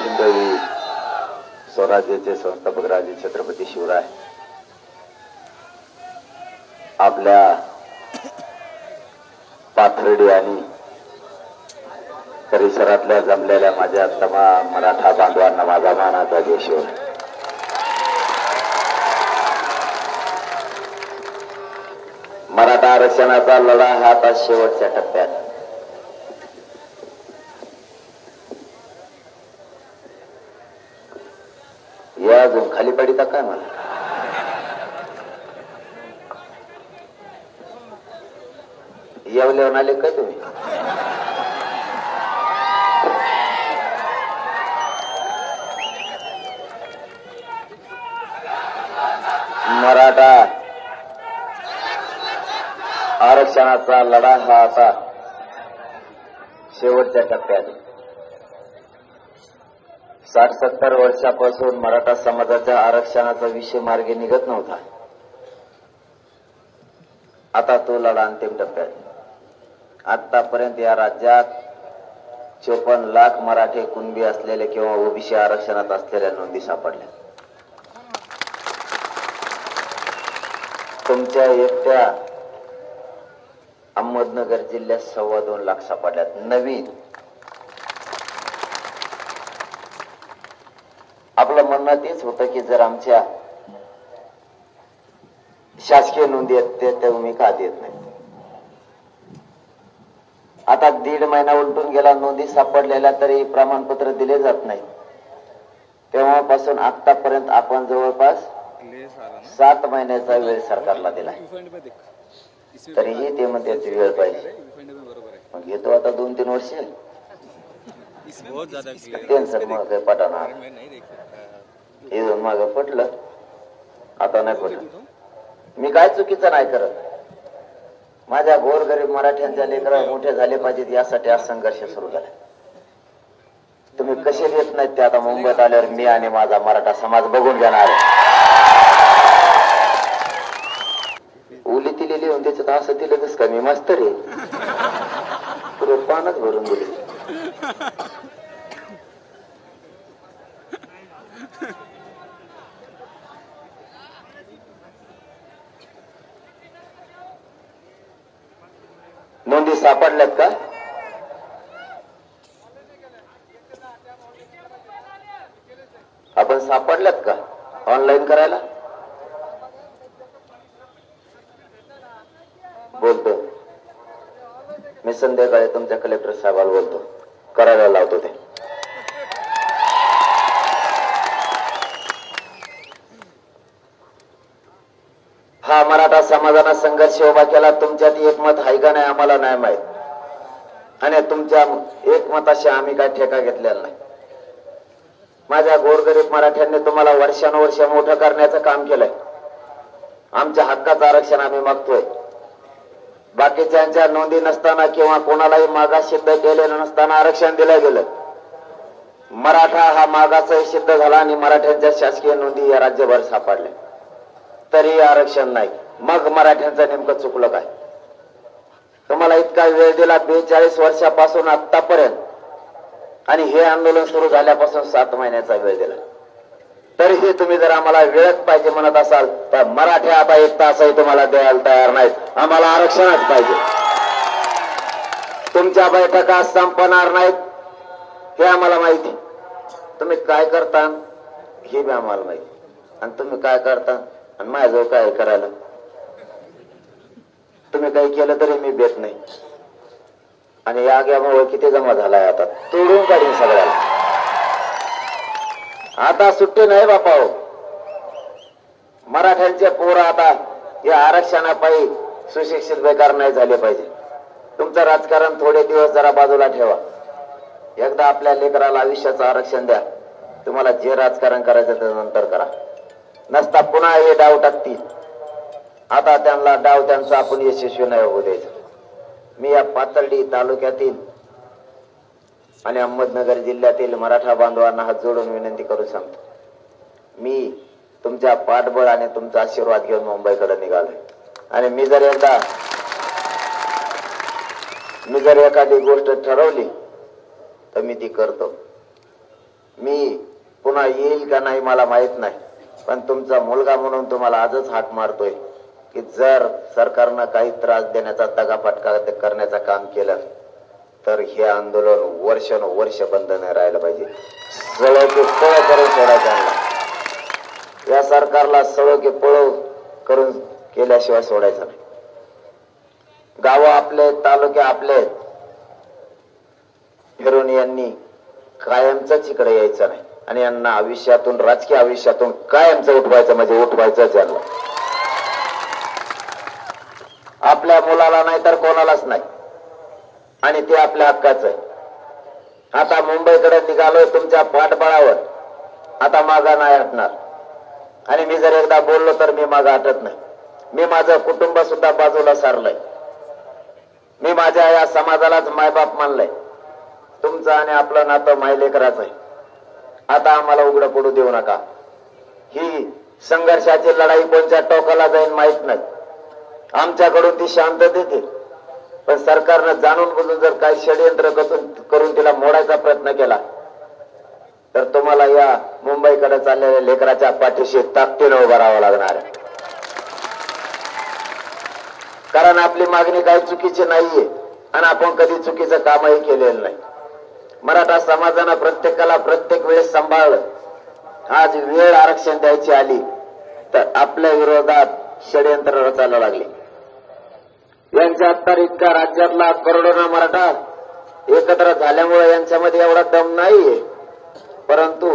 हिंदवी स्वराज्याचे संस्थापक राजे छत्रपती शिवराय आपल्या पाथर्डी आणि परिसरातल्या जमलेल्या माझ्या तमाम मराठा बांधवांना माझा मानाचा देशवर मराठा आरक्षणाचा लढा हा आता शेवटच्या टप्प्यात. या अजून खाली पडिता काय मला येवल्यावर आले का तुम्ही? मराठा आरक्षणाचा लढा हा आता शेवटच्या टप्प्यात. 60-70 वर्षापासून मराठा समाजाच्या आरक्षणाचा विषय मार्गी निघत नव्हता. आता तो लढा अंतिम टप्प्यात. आतापर्यंत या राज्यात 54 लाख मराठे कुणबी असलेले किंवा ओबीसी आरक्षणात असलेल्या नोंदी सापडल्या. तुमच्या एकट्या अहमदनगर जिल्ह्यात 2.25 लाख सापडल्यात नवीन. आपलं म्हणणं तेच होतं की जर आमच्या शासकीय नोंदी आहेत ते तुम्ही का देत नाही. आता 1.5 महिना उलटून गेला, नोंदी सापडलेल्या तरी प्रमाणपत्र दिले जात नाही. तेव्हापासून आतापर्यंत आपण जवळपास 7 महिन्याचा वेळ सरकारला दिला. तरीही ते म्हणते वेळ पाहिजे. मग घेतो आता 2-3 वर्ष टेन्शन मग काही पटवणार. इथून माग पटलं आता नाही पटलं. मी काय चुकीचं नाही करत. माझ्या गोरगरीब मराठ्यांच्या लेकरं मोठे झाले पाहिजेत यासाठी आज संघर्ष सुरू झाला. तुम्ही कसे देत नाहीत ते आता मुंबईत आल्यावर मी आणि माझा मराठा समाज बघून घेणार. उली तिली लिहून त्याच्यात असं दिलं कस का? मी मास्तर आहे. पुरं पानच भरून दिली. नोंदी सापडल्यात का? आपण सापडल्यात का ऑनलाईन करायला? बोलतो मी संध्याकाळी तुमच्या कलेक्टर साहेबाला बोलतो, करायला लावतो ते. हा मराठा समाजानं संघर्ष उभा केला. तुमच्यात एकमत आहे का नाही आम्हाला नाही माहित. आणि तुमच्या एकमताशी आम्ही काय ठेका घेतलेला नाही. माझ्या गोरगरीब मराठ्यांनी तुम्हाला वर्षानुवर्ष मोठं करण्याचं काम केलंय. आमच्या हक्काचं आरक्षण आम्ही मागतोय. बाकीच्यांच्या नोंदी नसताना किंवा कोणालाही मागास सिद्ध केलेलं नसताना आरक्षण दिलं गेलं. मराठा हा मागासही सिद्ध झाला आणि मराठ्यांच्या शासकीय नोंदी या राज्यभर सापडल्या तरी आरक्षण नाही. मग मराठ्यांचं नेमकं चुकलं काय? तुम्हाला इतका वेळ दिला 42 वर्षापासून आतापर्यंत, आणि हे आंदोलन सुरू झाल्यापासून 7 महिन्याचा वेळ दिला. तरीही तुम्ही जर आम्हाला वेळच पाहिजे म्हणत असाल तर मराठे आता 1 तासही तुम्हाला द्यायला तयार नाहीत. आम्हाला आरक्षणच पाहिजे. तुमच्या बैठका संपणार नाहीत हे आम्हाला माहिती. तुम्ही काय करता हे बी आम्हाला माहिती. आणि तुम्ही काय करता आणि माझ्याजवळ काय करायला. तुम्ही काही केलं तरी मी बेत नाही. आणि या आग्यामुळे किती जमा झालाय आता तोडून काढीन सगळ्याला. आता सुट्टी नाही बापा हो. मराठ्यांचे पोरं आता या आरक्षणापायी सुशिक्षित बेकार नाही झाले पाहिजे. तुमचं राजकारण थोडे दिवस जरा बाजूला ठेवा. एकदा आपल्या लेकराला आयुष्याचं आरक्षण द्या. तुम्हाला जे राजकारण करायचं ते नंतर करा. नसता पुन्हा हे डाव टाकतील. आता त्यांना डाव त्यांचा आपण यशस्वी नाही होऊ द्यायचं. मी या पाथर्डी तालुक्यातील आणि अहमदनगर जिल्ह्यातील मराठा बांधवांना हात जोडून विनंती करू सांगतो. मी तुमच्या पाठबळ आणि तुमचा आशीर्वाद घेऊन मुंबईकडे निघालोय. आणि मी जर एखादी गोष्ट ठरवली तर मी ती करतो. मी पुन्हा येईल का नाही मला माहित नाही, पण तुमचा मुलगा म्हणून तुम्हाला आजच हाक मारतोय की जर सरकारनं काही त्रास देण्याचा दगाफटका करण्याचं काम केलं तर हे आंदोलन वर्षानुवर्ष बंद नाही राहिलं पाहिजे. सळो की पळो करून सोडायचं. या सरकारला सळो की पळो करून केल्याशिवाय सोडायचं नाही. गाव आपले, तालुके आपले, फिरून यांनी कायमच इकडे यायचं नाही आणि यांना आयुष्यातून, राजकीय आयुष्यातून कायमचं उठवायचं म्हणजे उठवायचंच यांना. आपल्या मुलाला नाही तर कोणालाच नाही आणि ते आपल्या हक्काचं आहे. आता मुंबईकडे निघालोय तुमच्या पाठबळावर, आता मागा नाही हटणार. आणि मी जर एकदा बोललो तर मी मागा हटत नाही. मी माझं कुटुंब सुद्धा बाजूला सारलंय. मी माझ्या या समाजालाच मायबाप मानलंय. तुमचं आणि आपलं नातं मायलेकराचं आहे. आता आम्हाला उघडं पडू देऊ नका. ही संघर्षाची लढाई कोणत्या टोकाला जाईल माहित नाही. आमच्याकडून ती शांततेत, पण सरकारनं जाणून बुजून जर काही षडयंत्र करून तिला मोडायचा प्रयत्न केला तर तुम्हाला या मुंबईकडे चाललेल्या लेकराच्या पाठीशी ताकदीनं उभं राहावं लागणार आहे. कारण आपली मागणी काही चुकीची नाहीये आणि आपण कधी चुकीचं कामही केलेलं नाही. मराठा समाजानं प्रत्येकाला प्रत्येक वेळेस सांभाळलं. आज वेळ आरक्षण द्यायची आली तर आपल्या विरोधात षडयंत्र रचायला लागले. यांच्या तर इतका राज्यातला करोडोना मराठा एकत्र झाल्यामुळे यांच्यामध्ये एवढा दम नाहीये, परंतु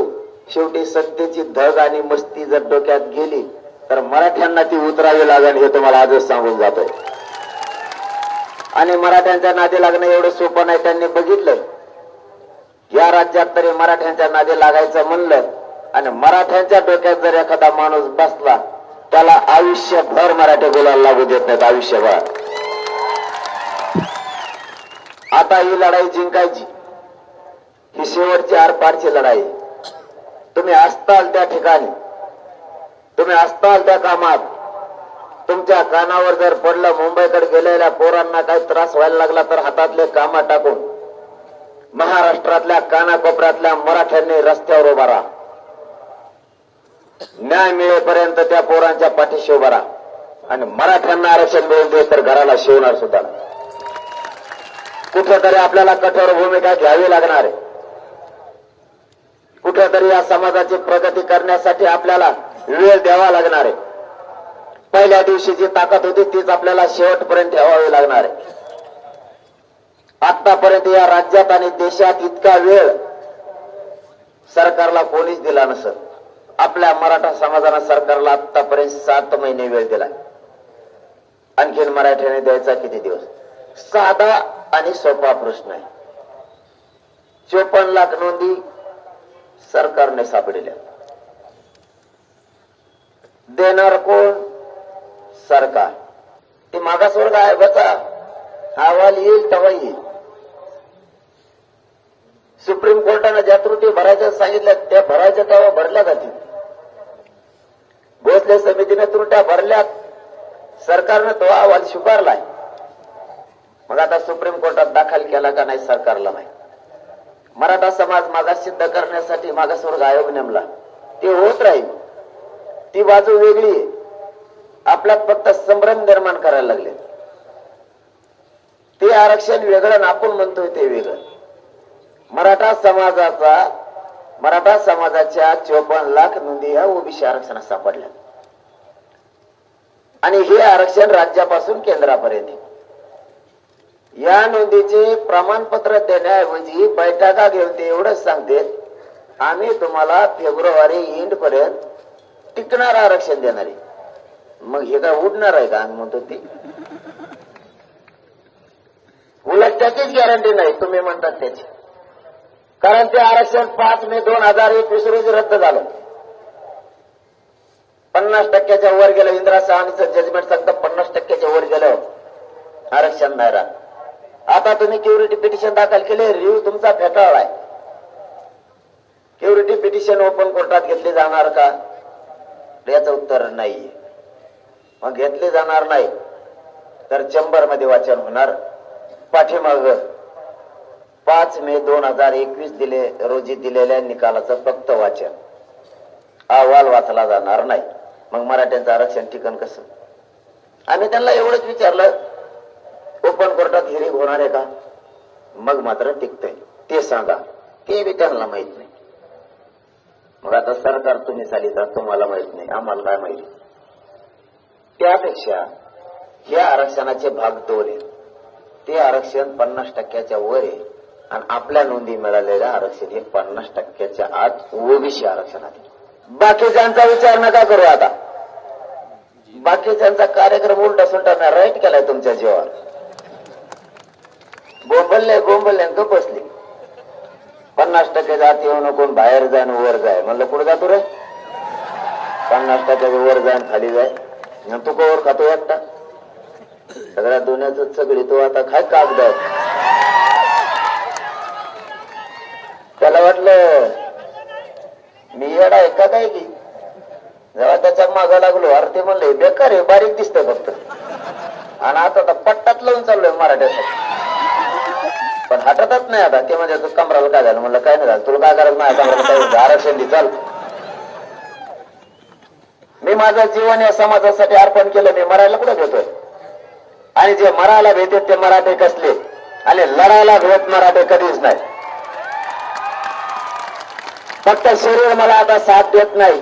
शेवटी सत्तेची धग आणि मस्ती जर डोक्यात गेली तर मराठ्यांना ती उतरावी लागेल हे तुम्हाला आजच सांगून जातोय. आणि मराठ्यांच्या नादी लागणं एवढं सोपं नाही. त्यांनी बघितलंय या राज्यात तरी मराठ्यांच्या नादी लागायचं म्हणलं आणि मराठ्यांच्या डोक्यात जर एखादा माणूस बसला त्याला आयुष्यभर मराठी बोलायला लागू देत नाहीत. आयुष्यभर. आता ही लढाई जिंकायची, ही शेवटची आरपारची लढाई. तुम्ही असताल त्या ठिकाणी, तुम्ही असताल त्या कामात, तुमच्या कानावर जर पडलं मुंबईकडे गेलेल्या पोरांना काही त्रास व्हायला लागला तर हातातले कामं टाकून महाराष्ट्रातल्या कानाकोपऱ्यातल्या मराठ्यांनी रस्त्यावर उभा राहा. न्याय मिळेपर्यंत त्या पोरांच्या पाठीशी उभा राहा आणि मराठ्यांना आरक्षण मिळून दे तर घराला शिवणार सुद्धा. कुठेतरी आपल्याला कठोर भूमिका घ्यावी लागणार आहे. कुठेतरी या समाजाची प्रगती करण्यासाठी आपल्याला वेळ द्यावा लागणार आहे. पहिल्या दिवशी जी ताकद होती तीच आपल्याला शेवटपर्यंत ठेवावी लागणार आहे. आतापर्यंत या राज्यात आणि देशात इतका वेळ सरकारला कोणीच दिला नसेल. आपल्या मराठा समाजानं सरकारला आतापर्यंत 7 महिने वेळ दिला. आणखीन मराठ्याने द्यायचा किती दिवस? साधा आणि सोपा प्रश्न आहे. 54 लाख नोंदी सरकारने सापडल्या. देणार कोण? सरकार. ती मागासवर्ग आहे बचा, अहवाल येईल तेव्हा येईल. सुप्रीम कोर्टाने ज्या त्रुटी भरायच्या सांगितल्या त्या भरायच्या तेव्हा भरल्या जातील. भोसले समितीने त्रुट्या भरल्यात, सरकारनं तो अहवाल स्वीकारलाय. मग आता सुप्रीम कोर्टात दाखल केला का नाही सरकारला नाही. मराठा समाज मागास सिद्ध करण्यासाठी मागासवर्ग आयोग नेमला, ते होत राहील. ती बाजू वेगळी आहे. आपल्यात फक्त संभ्रम निर्माण करायला लागले. ते आरक्षण वेगळं आणि आपण म्हणतोय ते वेगळं. मराठा समाजाच्या 54 लाख नोंदी या ओबीसी आरक्षणात सापडल्या आणि हे आरक्षण राज्यापासून केंद्रापर्यंत. या नोंदीचे प्रमाणपत्र देण्याऐवजी बैठका घेऊन ते एवढंच सांगते, आम्ही तुम्हाला फेब्रुवारी एंड पर्यंत टिकणार आरक्षण देणार आहे. मग हे काय उडणार आहे का? आम्ही म्हणतो ती उलट त्याचीच गॅरंटी नाही तुम्ही म्हणतात त्याची. कारण ते आरक्षण 5 मे 2021 रोजी रद्द झालं. 50% वर गेलं. इंदिरा साहनीचं जजमेंट सांगतं 50% वर गेलं आरक्षण नाही राहत. आता तुम्ही क्युरिटी पिटिशन दाखल केले, रिव्ह्यू तुमचा फेटाळलाय. क्युरिटी पिटिशन ओपन कोर्टात घेतली जाणार का? याचं उत्तर नाही. मग घेतली जाणार नाही तर चेंबर मध्ये वाचन होणार. पाठीमाग 5 मे 2021 रोजी दिलेल्या निकालाचं फक्त वाचन, अहवाल वाचला जाणार नाही. मग मराठ्यांचं आरक्षण टिकन कसं? आम्ही त्यांना एवढंच विचारलं, ओपन कोर्टात हिरीक होणार आहे का? मग मात्र टिकतंय ते सांगा. ते बी त्यांना माहित नाही. मग आता सरकार तुम्ही चालितात, तुम्हाला माहित नाही, आम्हाला काय माहिती. त्यापेक्षा या आरक्षणाचे भाग 2 आहे. ते आरक्षण 50% वर आहे आणि आपल्या नोंदी मिळालेल्या आरक्षण हे 50% आत ओबीसी आरक्षण आहे. बाकीच्यांचा विचार नका करू. आता बाकीच्यांचा कार्यक्रम उलटा सुलटा राईट केलाय तुमच्या जीवावर. बोंबलले गप बसले. 50% जात येऊ नको, बाहेर जाय वर जाय. म्हणलं पुढे जातो रे. 50% वर जाय खाली जाय. तू कवर खातो एकटा? सगळ्या दुनियाच सगळी तो आता काय कागद आहे. त्याला वाटलं मी येडा आहे का काय की. जेव्हा त्याच्या मागं लागलो, अरे ते म्हणले बेकार आहे, बारीक दिसतंय फक्त. आणि आता पट्टात लावून चाललोय मराठ्यासाठी. पण हटतच नाही आता. ते म्हणजे कमराला काय झालं? म्हणलं काय नाही झालं, तुला काय करायचं नाही कमराला, आरक्षण दे चाल. मी माझं जीवन या समाजासाठी अर्पण केलं. मी मरायला कुठे भेटतोय? आणि जे मरायला भेटत ते मराठे कसले, आणि लढायला भेट मराठे कधीच नाही. फक्त शरीर मला आता साथ देत नाही,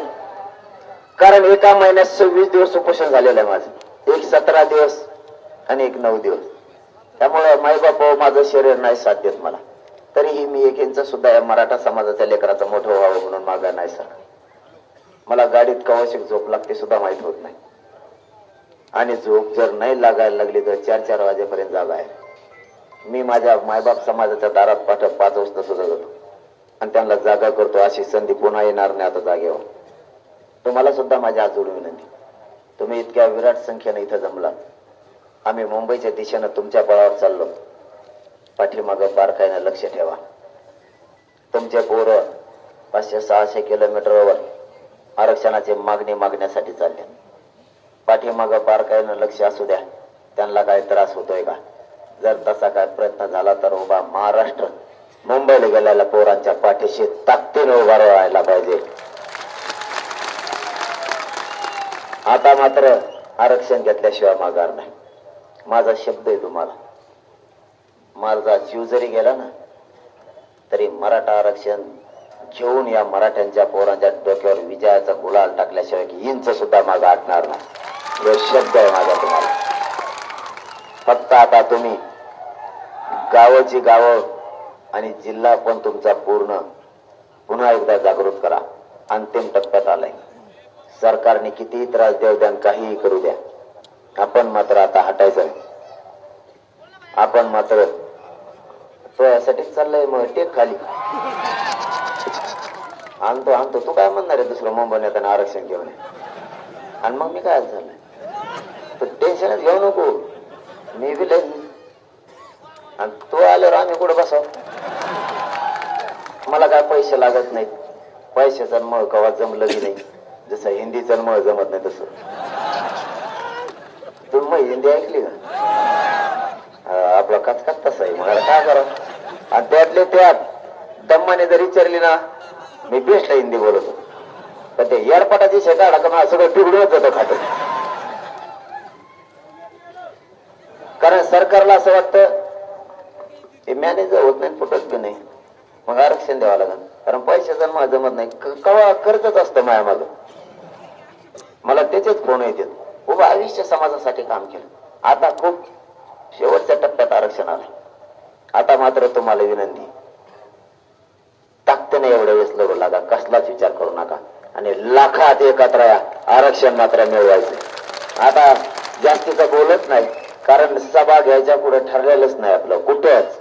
कारण एका महिन्यात 26 दिवस उपोषण झालेलं आहे माझं. एक 17 दिवस आणि एक 9 दिवस. त्यामुळे माईबाप माझं शरीर नाही साथ देत मला. तरीही मी 1 इंच सुद्धा या मराठा समाजाच्या लेकराचं मोठं व्हावं म्हणून मागा नाही सर. मला गाडीत कवाशिक झोप लागते सुद्धा माहित होत नाही. आणि झोप जर नाही लागायला लागली तर 4-4 वाजेपर्यंत जागा आहे. मी माझ्या मायबाप समाजाच्या दारात 5 वाजता सुद्धा जातो आणि त्यांना जागा करतो. अशी संधी पुन्हा येणार नाही आता जागेवर. तुम्हाला सुद्धा माझी आजोड विनंती, तुम्ही इतक्या विराट संख्येने इथं जमला. आम्ही मुंबईच्या दिशेनं तुमच्या बळावर चाललो. पाठीमागं बारकाईनं लक्ष ठेवा. तुमचे पोरं 500-600 किलोमीटरवर आरक्षणाची मागणी मागण्यासाठी चालले. पाठीमागं बारकाईनं लक्ष असू द्या. त्यांना काय त्रास होतोय का? जर तसा काय प्रयत्न झाला तर उभा महाराष्ट्र मुंबईला गेलेल्या पोरांच्या पाठीशी ताकदीने उभा राहायला पाहिजे. आता मात्र आरक्षण घेतल्याशिवाय माघार नाही. माझा शब्द आहे तुम्हाला. माझा जीव जरी गेला ना तरी मराठा आरक्षण घेऊन या मराठ्यांच्या पोरांच्या डोक्यावर विजयाचा गुलाल टाकल्याशिवाय इंच सुद्धा मागे हटणार नाही. हे शब्द आहे माझा तुम्हाला. फक्त आता तुम्ही गावाची गावं आणि जिल्हा पण तुमचा पुन्हा एकदा जागृत करा. अंतिम टप्प्यात आलाय. सरकारने कितीही त्रास देऊ द्या, काहीही करू द्या, आपण मात्र आता हटायचं नाही. आपण मात्र तो यासाठीच चाललंय. मग टेक खाली आणतो. तू काय म्हणणार आहे दुसरं मुंबईत आणि आरक्षण घेऊन? आणि मग मी काय झालंय? तू टेन्शनच घेऊ नको. मी बी लय. आणि तू आल्यावर आम्ही कुठं बसाव? मला काय पैसे लागत नाहीत. पैशाचा मळ कवा जमलं की नाही. जसं हिंदीचा मळ जमत नाही तसं. तू मग हिंदी ऐकली का? आपला कचकच तसा आहे. मला काय करा? आणि त्यातले त्यात दम्माने जर विचारली ना, मी बेस्टला हिंदी बोलतो. पण ते एअरपोर्टाची शेता अडकणं सगळं पिवडूनच जातं खातं. कारण सरकारला असं वाटतं हे मॅनेजर होत नाही, फुटत की नाही, मग आरक्षण द्यावं लागेल. कारण पैशाचा मला जमत नाही. कवा कर्जच असतं माया मागं. मला त्याचेच फोन येतात. उभं आयुष्य समाजासाठी काम केलं. आता खूप शेवटच्या टप्प्यात आरक्षण आलं. आता मात्र तुम्हाला विनंती, ताकदीने एवढ्या वेळेस लढू लागा. कसलाच विचार करू नका आणि लाखात एकत्र या. आरक्षण मात्र मिळवायचं. आता जास्तीचं बोलत नाही, कारण सभा घ्यायच्या पुढे ठरलेलंच नाही आपलं कुठंच.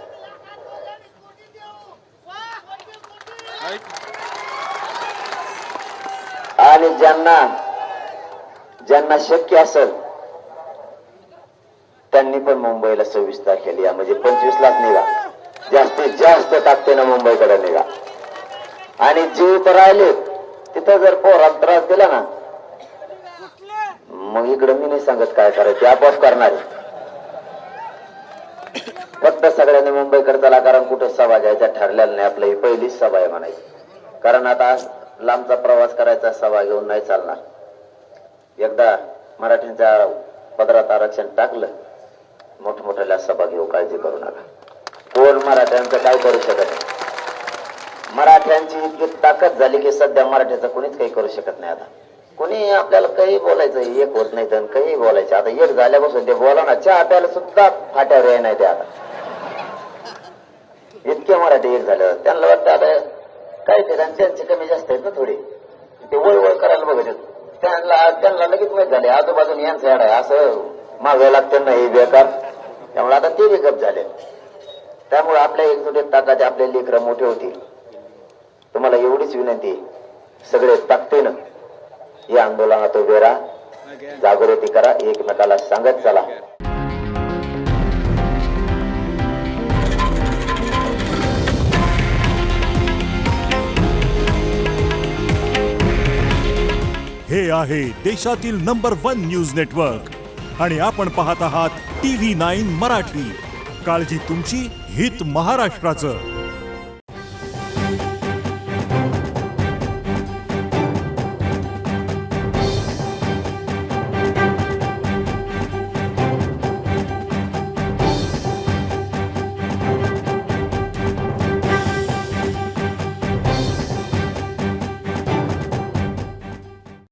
आणि ज्यांना शक्य असेल त्यांनी पण मुंबईला 26 तारखेला या. म्हणजे 25लाच निघा. जास्तीत जास्त ताकदीनं मुंबईकडे निघा. आणि जीव तर राहिले तिथं जर पोराला त्रास दिला ना, मग इकडे मी नाही सांगत काय करायचं, आपोआप करणार. फक्त फक्त सगळ्यांनी मुंबईकडे चला, कारण कुठं सभा घ्यायच्या ठरलेलं नाही. आपलं ही पहिलीच सभा आहे म्हणायची, कारण आता लांबचा प्रवास करायचा, सभा घेऊन नाही चालणार. एकदा मराठ्यांच्या पदरात आरक्षण टाकलं, मोठमोठ्याला सभा घेऊ, काळजी करू नका. कोण मराठ्यांचं काय करू शकत नाही. मराठ्यांची इतकी ताकद झाली की सध्या मराठ्याचं कोणीच काही करू शकत नाही. आता कोणी आपल्याला काही बोलायचं एक होत नाही, तर काही बोलायचं. आता एक झाल्यापासून ते बोला ना, चहा प्यायला सुद्धा फाट्यावर याय नाही ते. आता इतके मराठी एक झाले, त्यांना वाटतं आता काय ते त्यांचे कमी जास्त आहेत ना थोडी, ते वळवळ करायला बघत आहेत. त्यांना लगेच माहित झाले आजूबाजूने यांचं याड आहे, असं मागे लागतं ना हे बेकार. त्यामुळे आता ते गप झाले. त्यामुळे आपल्या एकजुटीत ताकद, आपले लेकरं मोठे होतील. तुम्हाला एवढीच विनंती, सगळे ताकदीनं या आंदोलनात उभे राहा, जागृती करा, एकमेकाला सांगत चला. हे आहे देशातील नंबर 1 न्यूज नेटवर्क आणि आपण पाहत आहात TV9 मराठी. काळजी तुमची, हित महाराष्ट्राचं.